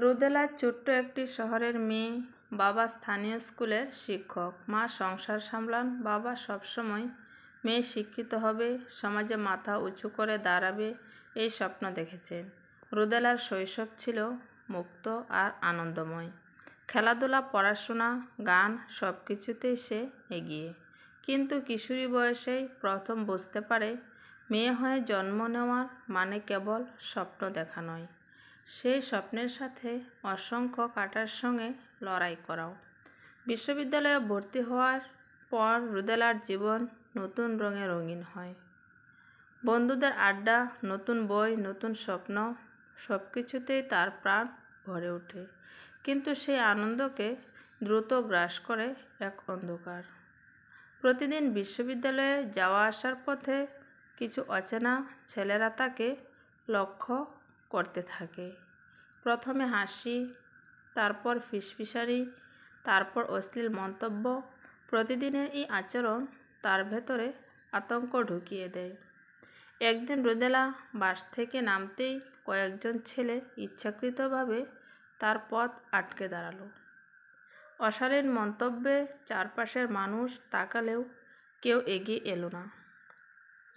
রুদেলা ছোট্ট একটি শহরের মেয়ে। বাবা স্থানীয় স্কুলের শিক্ষক, মা সংসার সামলান। বাবা সবসময় মেয়ে শিক্ষিত হবে, সমাজে মাথা উঁচু করে দাঁড়াবে এই স্বপ্ন দেখেছেন। রুদেলার শৈশব ছিল মুক্ত আর আনন্দময়। খেলাধুলা, পড়াশোনা, গান সব কিছুতেই সে এগিয়ে। কিন্তু কিশোরী বয়সেই প্রথম বুঝতে পারে মেয়ে হয়ে জন্ম নেওয়ার মানে কেবল স্বপ্ন দেখা নয়, সেই স্বপ্নের সাথে অসংখ্য কাঁটার সঙ্গে লড়াই করাও। বিশ্ববিদ্যালয়ে ভর্তি হওয়ার পর রুদেলার জীবন নতুন রঙে রঙিন হয়। বন্ধুদের আড্ডা, নতুন বই, নতুন স্বপ্ন, সব কিছুতেই তার প্রাণ ভরে ওঠে। কিন্তু সেই আনন্দকে দ্রুত গ্রাস করে এক অন্ধকার। প্রতিদিন বিশ্ববিদ্যালয়ে যাওয়া আসার পথে কিছু অচেনা ছেলেরা তাকে লক্ষ্য করতে থাকে। প্রথমে হাসি, তারপর ফিসফিসানি, তারপর অশ্লীল মন্তব্য। প্রতিদিনের এই আচরণ তার ভেতরে আতঙ্ক ঢুকিয়ে দেয়। একদিন রুদেলা বাস থেকে নামতেই কয়েকজন ছেলে ইচ্ছাকৃতভাবে তার পথ আটকে দাঁড়ালো। অশালীন মন্তব্যে চারপাশের মানুষ তাকালেও কেউ এগিয়ে এলো না।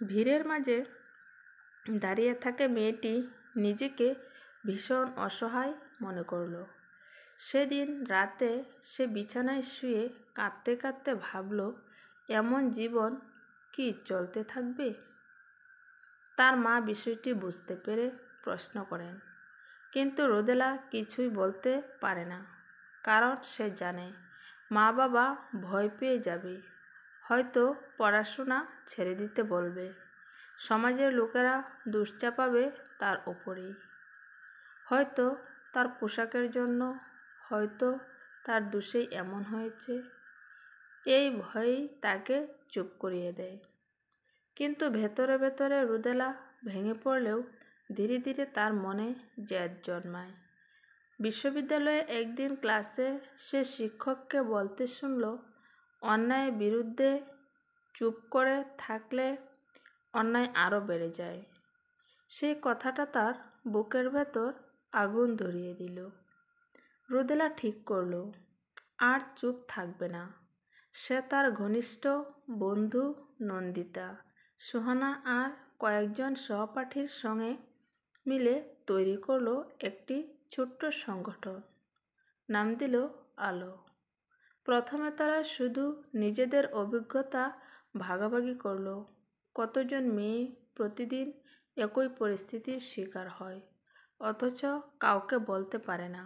ভিড়ের মাঝে দাঁড়িয়ে থাকে মেয়েটি নিজেকে ভীষণ অসহায় মনে করল। সেদিন রাতে সে বিছানায় শুয়ে কাঁদতে কাঁদতে ভাবল, এমন জীবন কি চলতে থাকবে? তার মা বিষয়টি বুঝতে পেরে প্রশ্ন করেন, কিন্তু রুদেলা কিছুই বলতে পারে না। কারণ সে জানে মা বাবা ভয় পেয়ে যাবে, হয়তো পড়াশোনা ছেড়ে দিতে বলবে, সমাজের লোকেরা দোষ চাপাবে তার উপরেই, হয়তো তার পোশাকের জন্য, হয়তো তার দোষেই এমন হয়েছে। এই ভয়ই তাকে চুপ করিয়ে দেয়। কিন্তু ভেতরে ভেতরে রুদেলা ভেঙে পড়লেও ধীরে ধীরে তার মনে জেদ জন্মায়। বিশ্ববিদ্যালয়ে একদিন ক্লাসে সে শিক্ষককে বলতে শুনল, অন্যায়ের বিরুদ্ধে চুপ করে থাকলে অন্যায় আরও বেড়ে যায়। সেই কথাটা তার বুকের ভেতর আগুন ধরিয়ে দিল। রুদেলা ঠিক করল, আর চুপ থাকবে না। সে তার ঘনিষ্ঠ বন্ধু নন্দিতা, সুহানা আর কয়েকজন সহপাঠীর সঙ্গে মিলে তৈরি করলো একটি ছোট্ট সংগঠন। নাম দিল আলো। প্রথমে তারা শুধু নিজেদের অভিজ্ঞতা ভাগাভাগি করলো। কতজন মেয়ে প্রতিদিন একই পরিস্থিতির শিকার হয়, অথচ কাউকে বলতে পারে না।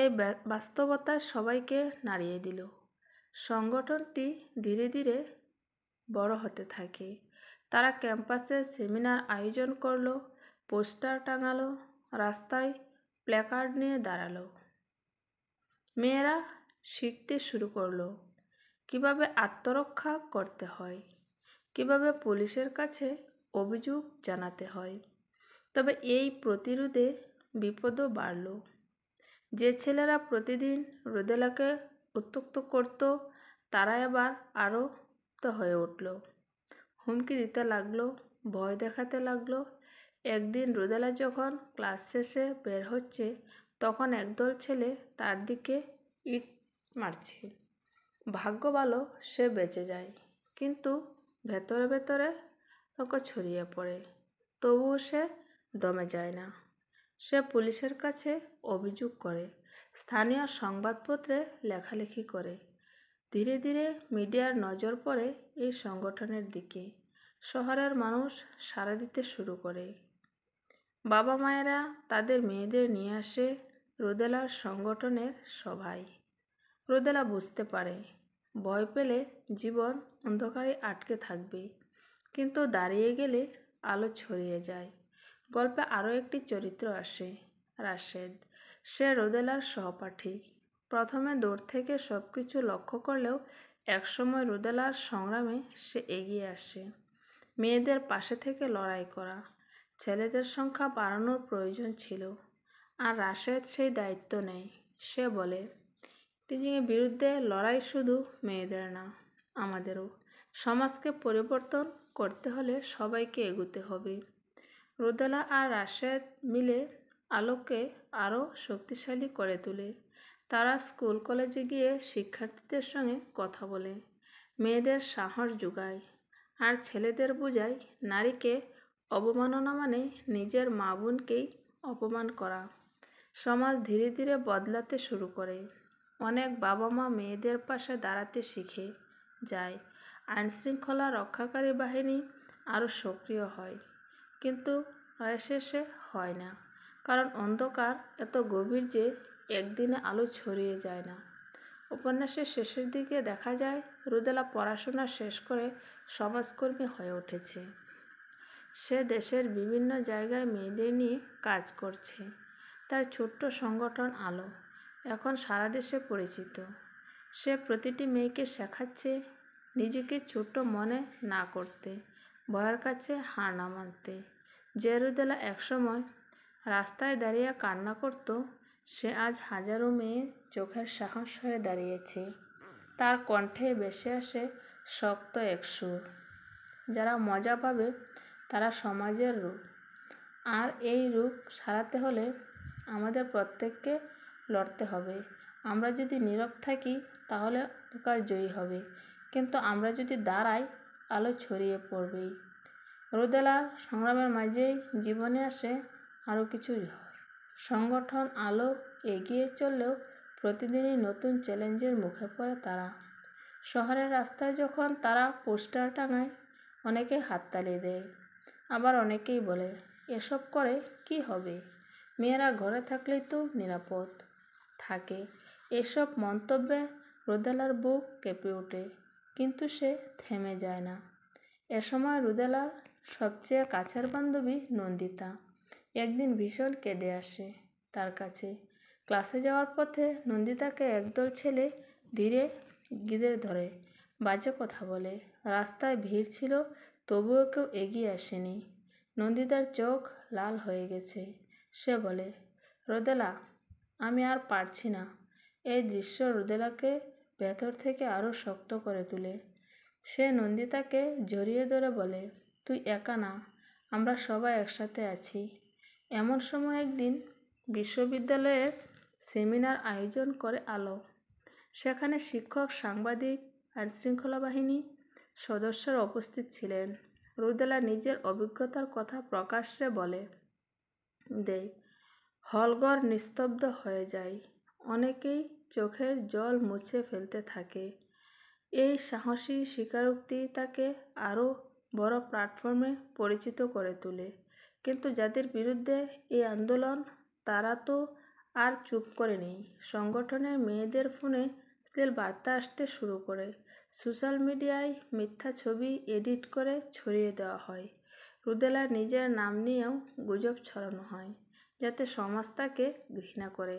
এই বাস্তবতা সবাইকে নাড়িয়ে দিল। সংগঠনটি ধীরে ধীরে বড় হতে থাকে। তারা ক্যাম্পাসে সেমিনার আয়োজন করলো, পোস্টার টাঙালো, রাস্তায় প্ল্যাকার্ড নিয়ে দাঁড়ালো। মেয়েরা শিখতে শুরু করলো কিভাবে আত্মরক্ষা করতে হয়, কিভাবে পুলিশের কাছে অভিযোগ জানাতে হয়। তবে এই প্রতিরোধে বিপদও বাড়ল। যে ছেলেরা প্রতিদিন রুদেলাকে উত্ত্যক্ত করত, তারা এবার আরও হয়ে উঠল। হুমকি দিতে লাগলো, ভয় দেখাতে লাগলো। একদিন রুদেলা যখন ক্লাস শেষে বের হচ্ছে, তখন একদল ছেলে তার দিকে ইট মারছে। ভাগ্য ভালো সে বেঁচে যায়, কিন্তু ভেতরে ভেতরে তোকে ছড়িয়ে পড়ে। তবুও সে দমে যায় না। সে পুলিশের কাছে অভিযোগ করে, স্থানীয় সংবাদপত্রে লেখালেখি করে। ধীরে ধীরে মিডিয়ার নজর পড়ে এই সংগঠনের দিকে। শহরের মানুষ সাড়া দিতে শুরু করে। বাবা মায়েরা তাদের মেয়েদের নিয়ে আসে রুদেলার সংগঠনের সভায়। রুদেলা বুঝতে পারে, ভয় পেলে জীবন অন্ধকারে আটকে থাকবে, কিন্তু দাঁড়িয়ে গেলে আলো ছড়িয়ে যায়। গল্পে আরও একটি চরিত্র আসে, রাশেদ। সে রুদেলার সহপাঠী। প্রথমে দূর থেকে সব কিছু লক্ষ্য করলেও একসময় রুদেলার সংগ্রামে সে এগিয়ে আসে। মেয়েদের পাশে থেকে লড়াই করা, ছেলেদের সংখ্যা বাড়ানোর প্রয়োজন ছিল, আর রাশেদ সেই দায়িত্ব নেয়। সে বলে, টিচিংয়ের বিরুদ্ধে লড়াই শুধু মেয়েদের না, আমাদেরও। সমাজকে পরিবর্তন করতে হলে সবাইকে এগোতে হবে। রুদেলা আর রাশেদ মিলে আলোকে আরও শক্তিশালী করে তোলে। তারা স্কুল কলেজে গিয়ে শিক্ষার্থীদের সঙ্গে কথা বলে, মেয়েদের সাহস যোগায়, আর ছেলেদের বোঝায় নারীকে অবমাননা মানে নিজের মা বোনকেই অপমান করা। সমাজ ধীরে ধীরে বদলাতে শুরু করে। অনেক বাবা মা মেয়েদের পাশে দাঁড়াতে শিখে যায়। আইনশৃঙ্খলা রক্ষাকারী বাহিনী আরও সক্রিয় হয়, কিন্তু শেষে হয় না, কারণ অন্ধকার এত গভীর যে একদিনে আলো ছড়িয়ে যায় না। উপন্যাসের শেষের দিকে দেখা যায় রুদেলা পড়াশোনা শেষ করে সমাজকর্মী হয়ে উঠেছে। সে দেশের বিভিন্ন জায়গায় মেয়েদের নিয়ে কাজ করছে। তার ছোট্ট সংগঠন আলো এখন সারা দেশে পরিচিত। সে প্রতিটি মেয়েকে শেখাচ্ছে নিজেকে ছোট মনে না করতে, ভয়ের কাছে হার না মানতে। যে রুদেলা একসময় রাস্তায় দাঁড়িয়ে কান্না করত, সে আজ হাজারো মেয়ের চোখের সাহস হয়ে দাঁড়িয়েছে। তার কণ্ঠে ভেসে আসে শক্ত এক সুর, যারা মজা পাবে তারা সমাজের রূপ। আর এই রূপ সারাতে হলে আমাদের প্রত্যেককে লড়তে হবে। আমরা যদি নীরব থাকি তাহলে অন্ধকার জয়ী হবে, কিন্তু আমরা যদি দাঁড়াই আলো ছড়িয়ে পড়বেই। রুদেলার সংগ্রামের মাঝেই জীবনে আসে আরও কিছু ঝড়। সংগঠন আলো এগিয়ে চললেও প্রতিদিনই নতুন চ্যালেঞ্জের মুখে পড়ে তারা। শহরের রাস্তায় যখন তারা পোস্টার টাঙায়, অনেকেই হাততালি দেয়, আবার অনেকেই বলে এসব করে কি হবে, মেয়েরা ঘরে থাকলেই তো নিরাপদ থাকে। এসব মন্তব্যে রুদেলার বুক কেঁপে ওঠে, কিন্তু সে থেমে যায় না। এ সময় রুদেলার সবচেয়ে কাছের বান্ধবী নন্দিতা একদিন ভীষণ কেঁদে আসে তার কাছে। ক্লাসে যাওয়ার পথে নন্দিতাকে একদল ছেলে ধীরে ঘিরে ধরে, বাজে কথা বলে। রাস্তায় ভিড় ছিল, তবুও কেউ এগিয়ে আসেনি। নন্দিতার চোখ লাল হয়ে গেছে। সে বলে, রুদেলা, আমি আর পারছি না। এই দৃশ্য রুদেলাকে ভেতর থেকে আরও শক্ত করে তোলে। সে নন্দিতাকে জড়িয়ে ধরে বলে, তুই একা না, আমরা সবাই একসাথে আছি। এমন সময় একদিন বিশ্ববিদ্যালয়ের সেমিনার আয়োজন করে আলো। সেখানে শিক্ষক, সাংবাদিক, আইনশৃঙ্খলা বাহিনী সদস্যরা উপস্থিত ছিলেন। রুদেলা নিজের অভিজ্ঞতার কথা প্রকাশ্যে বলে দেয়। হলঘর নিস্তব্ধ হয়ে যায়। অনেকেই চোখের জল মুছে ফেলতে থাকে। এই সাহসী স্বীকারোক্তি তাকে আরও বড় প্ল্যাটফর্মে পরিচিত করে তোলে। কিন্তু যাদের বিরুদ্ধে এই আন্দোলন, তারা তো আর চুপ করে নেই। সংগঠনের মেয়েদের ফোনে তেল বার্তা আসতে শুরু করে। সোশ্যাল মিডিয়ায় মিথ্যা ছবি এডিট করে ছড়িয়ে দেওয়া হয়। রুদেলার নিজের নাম নিয়েও গুজব ছড়ানো হয়, যাতে সমাজ তাকে ঘৃণা করে।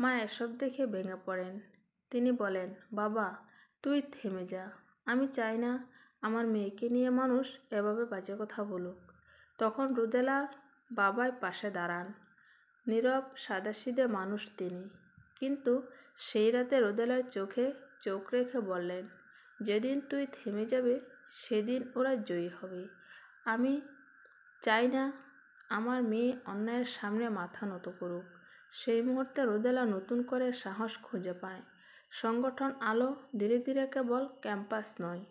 মা এসব দেখে ভেঙে পড়েন। তিনি বলেন, বাবা, তুই থেমে যা। আমি চাই না আমার মেয়েকে নিয়ে মানুষ এভাবে বাজে কথা বলুক। তখন রুদেলার বাবাই পাশে দাঁড়ান। নীরব সাদাসিধে মানুষ তিনি, কিন্তু সেই রাতে রুদেলার চোখে চোখ রেখে বললেন, যেদিন তুই থেমে যাবে সেদিন ওরা জয়ী হবে। আমি চাই না আমার মেয়ে অন্যায়ের সামনে মাথা নত করুক। সেই মুহূর্তে রুদেলা নতুন করে সাহস খুঁজে পায়। সংগঠন আলো ধীরে ধীরে কেবল ক্যাম্পাস নয়,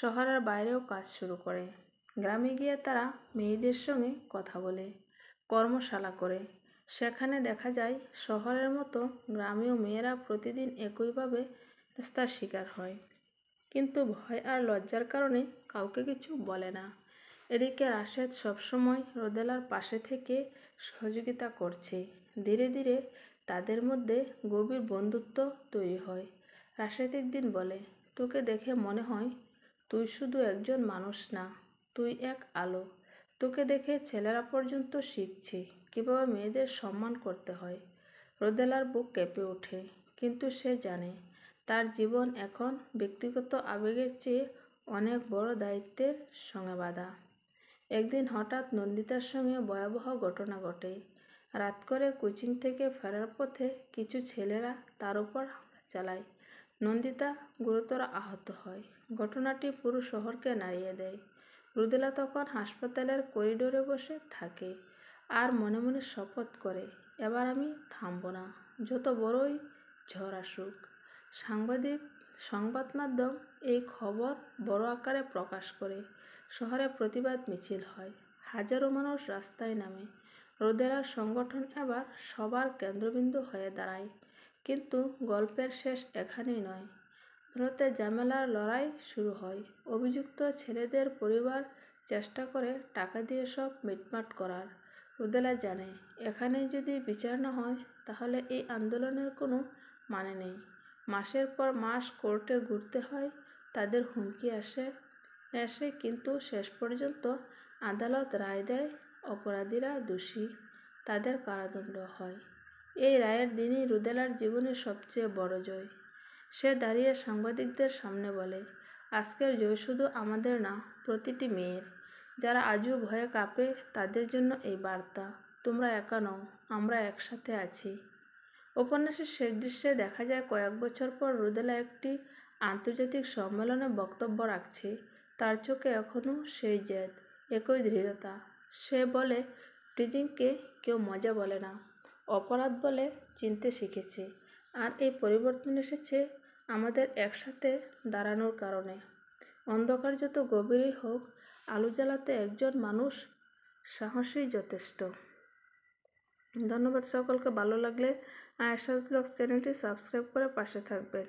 শহরের বাইরেও কাজ শুরু করে। গ্রামে গিয়ে তারা মেয়েদের সঙ্গে কথা বলে, কর্মশালা করে। সেখানে দেখা যায় শহরের মতো গ্রামেও মেয়েরা প্রতিদিন একইভাবে হেনস্থার শিকার হয়, কিন্তু ভয় আর লজ্জার কারণে কাউকে কিছু বলে না। এদিকে রাশেদ সবসময় রুদেলার পাশে থেকে সহযোগিতা করছে। ধীরে ধীরে তাদের মধ্যে গভীর বন্ধুত্ব তৈরি হয়। রাশেদ একদিন বলে, তোকে দেখে মনে হয় তুই শুধু একজন মানুষ না, তুই এক আলো। তোকে দেখে ছেলেরা পর্যন্ত শিখছে কীভাবে মেয়েদের সম্মান করতে হয়। রুদেলার বুক কেঁপে ওঠে, কিন্তু সে জানে তার জীবন এখন ব্যক্তিগত আবেগের চেয়ে অনেক বড় দায়িত্বের সঙ্গে বাঁধা। একদিন হঠাৎ নন্দিতার সঙ্গে ভয়াবহ ঘটনা ঘটে। রাত করে কোচিং থেকে ফেরার পথে কিছু ছেলেরা তার উপর হামলা চালায়। নন্দিতা গুরুতর আহত হয়। ঘটনাটি পুরো শহরকে নাড়িয়ে দেয়। রুদেলা তখন হাসপাতালের করিডোরে বসে থাকে আর মনে মনে শপথ করে, এবার আমি থামব না, যত বড়ই ঝড় আসুক। সংবাদ মাধ্যম এই খবর বড় আকারে প্রকাশ করে। শহরে প্রতিবাদ মিছিল হয়, হাজারো মানুষ রাস্তায় নামে। রুদেলার সংগঠন এবার সবার কেন্দ্রবিন্দু হয়ে দাঁড়ায়। কিন্তু গল্পের শেষ এখানেই নয়। ভারতে ঝামেলার লড়াই শুরু হয়। অভিযুক্ত ছেলেদের পরিবার চেষ্টা করে টাকা দিয়ে সব মিটমাট করার। রুদেলা জানে, এখানে যদি বিচার না হয় তাহলে এই আন্দোলনের কোনো মানে নেই। মাসের পর মাস কোর্টে ঘুরতে হয়, তাদের হুমকি আসে কিন্তু শেষ পর্যন্ত আদালত রায় দেয়, অপরাধীরা দোষী, তাদের কারাদণ্ড হয়। এই রায়ের দিনই রুদেলার জীবনের সবচেয়ে বড় জয়। সে দাঁড়িয়ে সাংবাদিকদের সামনে বলে, আজকের জয় শুধু আমাদের না, প্রতিটি মেয়ের। যারা আজও ভয়ে কাঁপে তাদের জন্য এই বার্তা, তোমরা একা নও, আমরা একসাথে আছি। উপন্যাসের শেষ দৃশ্যে দেখা যায় কয়েক বছর পর রুদেলা একটি আন্তর্জাতিক সম্মেলনে বক্তব্য রাখছে। তার চোখে এখনও সেই জেদ, একই দৃঢ়তা। সে বলে, টিজিংকে কেউ মজা বলে না, অপরাধ বলে চিনতে শিখেছে। আর এই পরিবর্তন এসেছে আমাদের একসাথে দাঁড়ানোর কারণে। অন্ধকার যত গভীরই হোক, আলো জ্বালাতে একজন মানুষ সাহসই যথেষ্ট। ধন্যবাদ সকলকে। ভালো লাগলে আয়েশাস ব্লগস চ্যানেলটি সাবস্ক্রাইব করে পাশে থাকবেন।